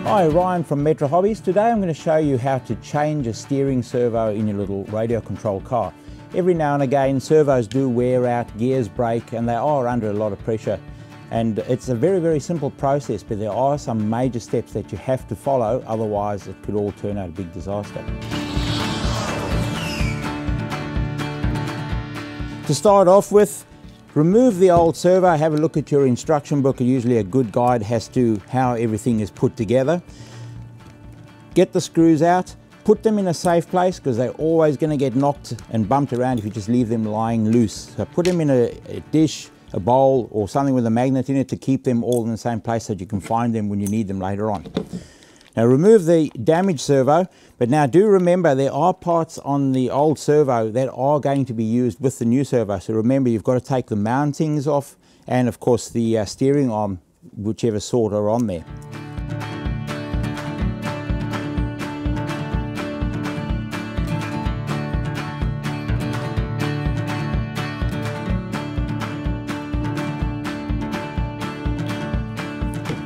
Hi, Ryan from Metro Hobbies. Today I'm going to show you how to change a steering servo in your little radio controlled car. Every now and again servos do wear out, gears break, and they are under a lot of pressure. And it's a very simple process, but there are some major steps that you have to follow, otherwise it could all turn out a big disaster. To start off with, remove the old servo, have a look at your instruction book. Usually a good guide has to how everything is put together. Get the screws out, put them in a safe place because they're always going to get knocked and bumped around if you just leave them lying loose. So put them in a dish, a bowl or something with a magnet in it to keep them all in the same place so that you can find them when you need them later on. Now remove the damaged servo, but now do remember there are parts on the old servo that are going to be used with the new servo. So remember, you've got to take the mountings off and of course the steering arm, whichever sort are on there.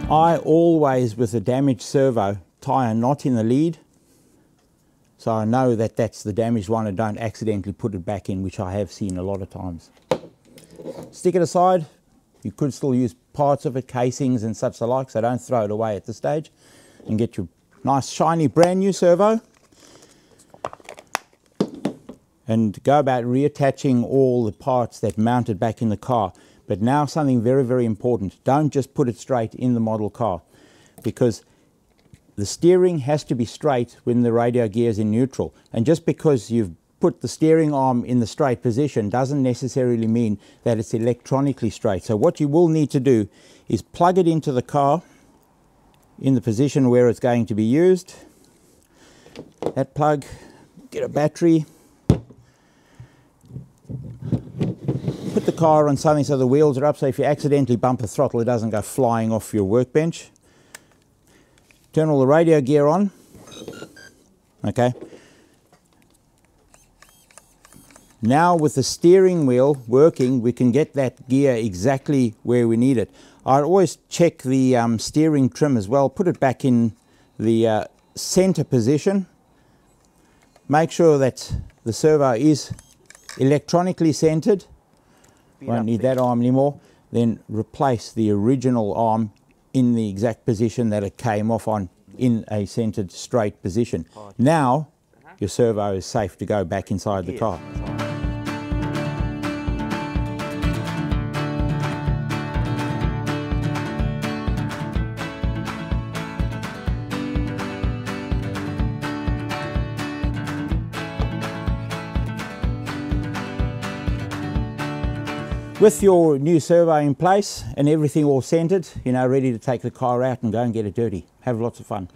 I always, with a damaged servo, tie a knot in the lead so I know that that's the damaged one and don't accidentally put it back in, which I have seen a lot of times. Stick it aside. You could still use parts of it, casings and such alike, so don't throw it away at this stage. And get your nice shiny brand new servo and go about reattaching all the parts that mounted back in the car. But now something very important, don't just put it straight in the model car, because the steering has to be straight when the radio gear is in neutral. And just because you've put the steering arm in the straight position doesn't necessarily mean that it's electronically straight. So what you will need to do is plug it into the car in the position where it's going to be used. That plug, get a battery, put the car on something so the wheels are up, so if you accidentally bump a throttle it doesn't go flying off your workbench. Turn all the radio gear on. Okay. Now with the steering wheel working, we can get that gear exactly where we need it. I always check the steering trim as well, put it back in the center position. Make sure that the servo is electronically centered. Won't need that arm anymore. Then replace the original arm in the exact position that it came off on, in a centered straight position. Now your servo is safe to go back inside the car. With your new servo in place and everything all centered, you're now ready to take the car out and go and get it dirty. Have lots of fun.